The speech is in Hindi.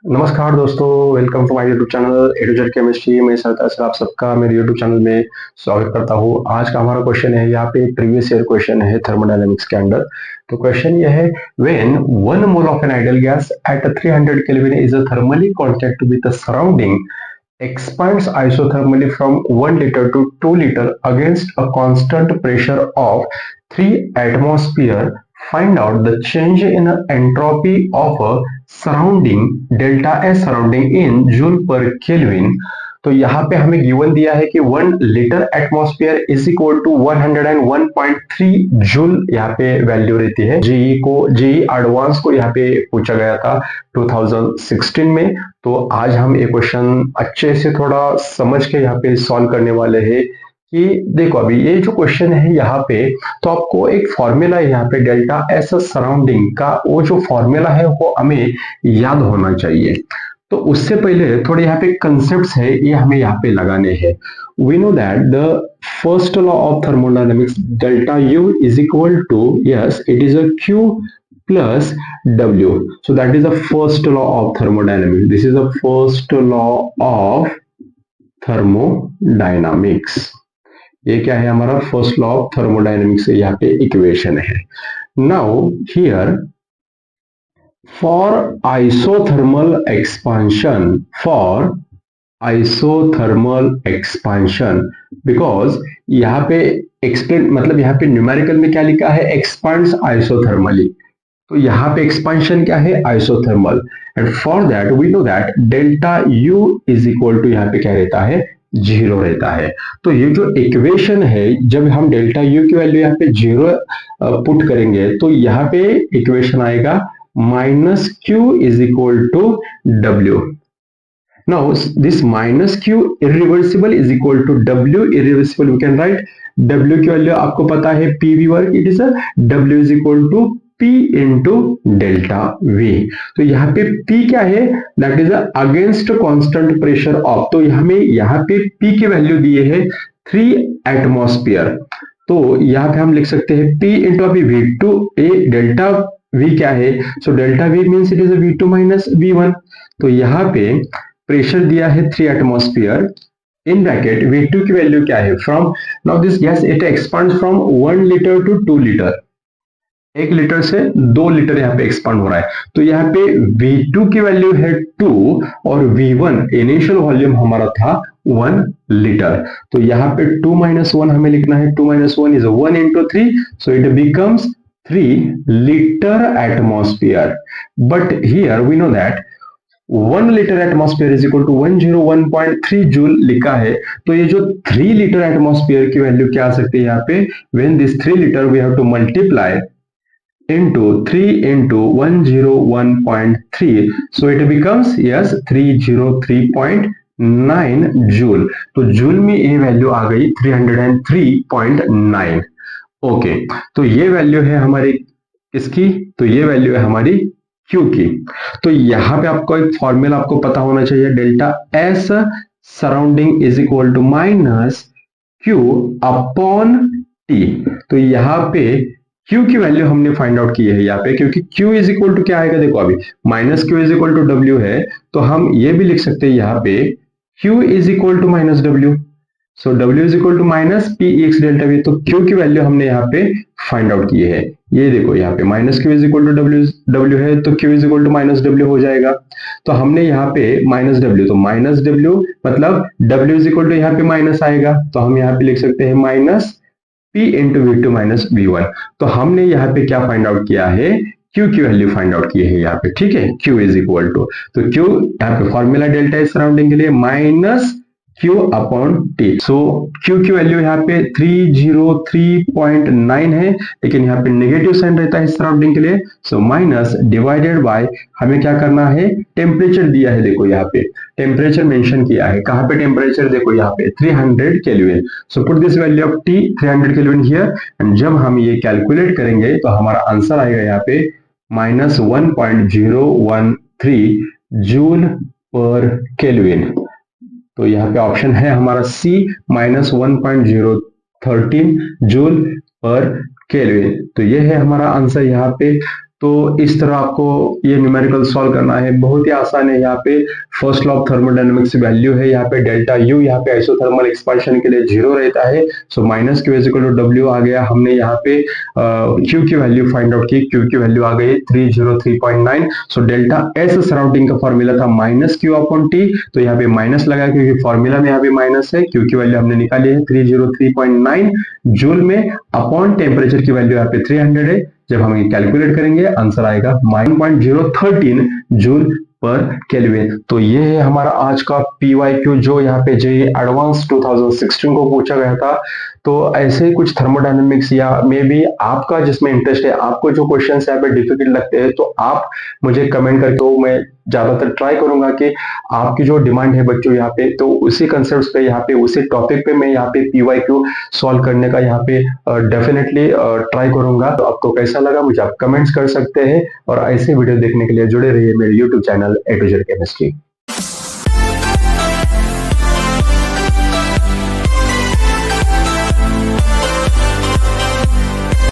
नमस्कार दोस्तों, welcome to my YouTube channel A to Z chemistry. मैं सरताज सर आप सबका मेरे यूट्यूब चैनल में स्वागत करता हूँ। आज का हमारा क्वेश्चन है, यहाँ पे प्रीवियस ईयर क्वेश्चन है थर्मोडायनेमिक्स के अंडर। तो क्वेश्चन ये है, when 1 mole of an ideal gas at 300 kelvin is a thermally contact with the surrounding expands isothermally from 1 liter to 2 liter against a constant pressure of 3 atmosphere. Find out the change in entropy of a surrounding delta S surrounding in joule per Kelvin। तो यहाँ पे हमें गिवन दिया है कि 1 litre atmosphere is equal to 101.3 joule यहाँ पे वैल्यू रहती है। जेई एडवांस को यहाँ पे पूछा गया था 2016 में। तो आज हम ये क्वेश्चन अच्छे से थोड़ा समझ के यहाँ पे सॉल्व करने वाले हैं कि देखो अभी ये जो क्वेश्चन है यहाँ पे, तो आपको एक फॉर्मूला है यहाँ पे डेल्टा एस सराउंडिंग का, वो जो फॉर्मूला है वो हमें याद होना चाहिए। तो उससे पहले थोड़े यहाँ पे कंसेप्ट्स है, ये हमें यहाँ पे लगाने हैं। We know that the first law of thermodynamics delta U is equal to, yes it is a Q plus W. So that is the first law of thermodynamics. This is the first law of thermodynamics. ये क्या है हमारा फर्स्ट लॉ ऑफ थर्मोडायनेमिक्स, यहाँ पे इक्वेशन है। Now here for isothermal expansion, because यहाँ पे एक्सप्लेन मतलब यहाँ पे न्यूमेरिकल में क्या लिखा है, एक्सपांड्स आइसोथर्मली। तो यहाँ पे एक्सपांशन क्या है, isothermal. And for that we know that delta U is equal to यहाँ पे क्या रहता है, 0 रहता है। तो ये जो इक्वेशन है, जब हम डेल्टा यू की वैल्यू यहाँ पे 0 पुट करेंगे तो यहाँ पे इक्वेशन आएगा minus Q is equal to W. Now this minus q irreversible is equal to w irreversible. We can write w की वैल्यू आपको पता है pv वर्ग, it is w is equal to p into delta v। तो यहाँ पे p क्या है, that is against constant pressure of. तो हमें यहाँ पे p की वैल्यू दिए है 3 एटमॉस्फेयर। तो यहाँ पे हम लिख सकते हैं p इंटू अभी v2 ए डेल्टा v क्या है, so delta v means it is v2 minus v1। तो यहाँ पे प्रेशर दिया है 3 एटमॉस्फेयर, इन ब्रैकेट V2 की वैल्यू क्या है, from now this gas it expand from 1 litre to 2 litre. 1 litre से 2 लीटर यहाँ पे एक्सपांड हो रहा है। तो यहाँ पे V2 की वैल्यू है 2 और V1 इनिशियल वॉल्यूम हमारा था 1 लीटर। तो यहाँ पे 2 माइनस 1 हमें लिखना है, 2 minus 1 is 1 into 3, so it becomes 3 litre atmosphere. But here we know that 1 litre atmosphere is equal to 101.3 joule लिखा है। तो ये जो 3 लीटर एटमॉस्फेयर की वैल्यू क्या आ सकती है यहाँ पे, when this 3 litre we have to multiply into 3 into 101.3, so it becomes yes 303.9 joule. तो जूल में ये वैल्यू आ गई 303.9। ओके, तो ये वैल्यू है हमारी किसकी, तो ये वैल्यू है हमारी Q की। तो यहां पे आपको एक फॉर्मूला आपको पता होना चाहिए, delta S surrounding is equal to minus Q upon T। तो यहाँ पे Q की वैल्यू हमने फाइंड आउट की है यहाँ पे, क्योंकि Q इज इक्वल टू क्या आएगा, देखो अभी minus Q is equal to W है, तो हम ये भी लिख सकते हैं यहाँ पे Q is equal to minus W। So W is equal to minus P X delta V. तो Q की वैल्यू हमने यहाँ पे फाइंड आउट की है। ये देखो यहाँ पे minus Q is equal to W है, तो Q is equal to minus W हो जाएगा। तो हमने यहाँ पे माइनस डब्ल्यू, तो माइनस डब्ल्यू मतलब W इज इक्वल टू यहाँ पे माइनस आएगा, तो हम यहाँ पे लिख सकते हैं minus P into V2 minus V1। तो हमने यहाँ पे क्या फाइंड आउट किया है, Q की वैल्यू फाइंड आउट की है यहाँ पे, ठीक है। Q इज इक्वल टू, तो Q यहाँ पे फॉर्मूला डेल्टा इज सराउंडिंग के लिए माइनस Q अपॉन T। सो Q की वैल्यू यहाँ पे 303.9 है, लेकिन यहाँ पे नेगेटिव साइन रहता है सराउंडिंग के लिए, सो माइनस डिवाइडेड बाय, हमें क्या करना है, टेम्परेचर दिया है, देखो यहाँ पे टेम्परेचर मेंशन किया है, कहाँ पे टेम्परेचर, देखो यहाँ पे 300 kelvin. So put this value of T 300 kelvin here, and जब हम ये कैलकुलेट करेंगे तो हमारा आंसर आएगा यहाँ पे माइनस 1.013 जूल पर केल्विन। तो यहाँ पे ऑप्शन है हमारा सी, माइनस 1.013 जूल पर केल्विन। तो ये है हमारा आंसर यहाँ पे। तो इस तरह आपको ये न्यूमेरिकल सॉल्व करना है, बहुत ही आसान है। यहाँ पे first law of thermodynamics value है, यहाँ पे डेल्टा यू, यहाँ पे आइसोथर्मल एक्सपांशन के लिए 0 रहता है, so minus Q is equal to W आ गया। हमने यहाँ पे क्यू की वैल्यू फाइंड आउट की, क्यू की वैल्यू आ गई 303.9। सो डेल्टा एस सराउंडिंग का फॉर्मूला था माइनस क्यू अपॉन टी, तो यहाँ पे माइनस लगा क्योंकि फॉर्मूला में यहाँ पे माइनस है। क्यू की वैल्यू हमने निकाली है 303.9 जूल में, अपॉन टेम्परेचर की वैल्यू यहाँ पे 300 है। जब हम ये कैलकुलेट करेंगे आंसर आएगा 9.013 जूल पर केल्विन। तो ये है हमारा आज का PYQ जो यहाँ पे जेईई एडवांस 2016 को पूछा गया था। तो ऐसे ही कुछ थर्मोडायनेमिक्स या मे बी आपका जिसमें इंटरेस्ट है, आपको जो क्वेश्चन यहाँ पे डिफिकल्ट लगते हैं, तो आप मुझे कमेंट करके, तो मैं ज्यादातर ट्राई करूंगा कि आपकी जो डिमांड है बच्चों यहाँ पे, तो उसी कंसेप्ट पे यहाँ पे उसी टॉपिक पे मैं यहाँ पे PYQ सॉल्व करने का यहाँ पे डेफिनेटली ट्राई करूंगा। तो आपको कैसा लगा मुझे आप कमेंट्स कर सकते हैं, और ऐसे वीडियो देखने के लिए जुड़े रहिए मेरे YouTube channel A to Z chemistry.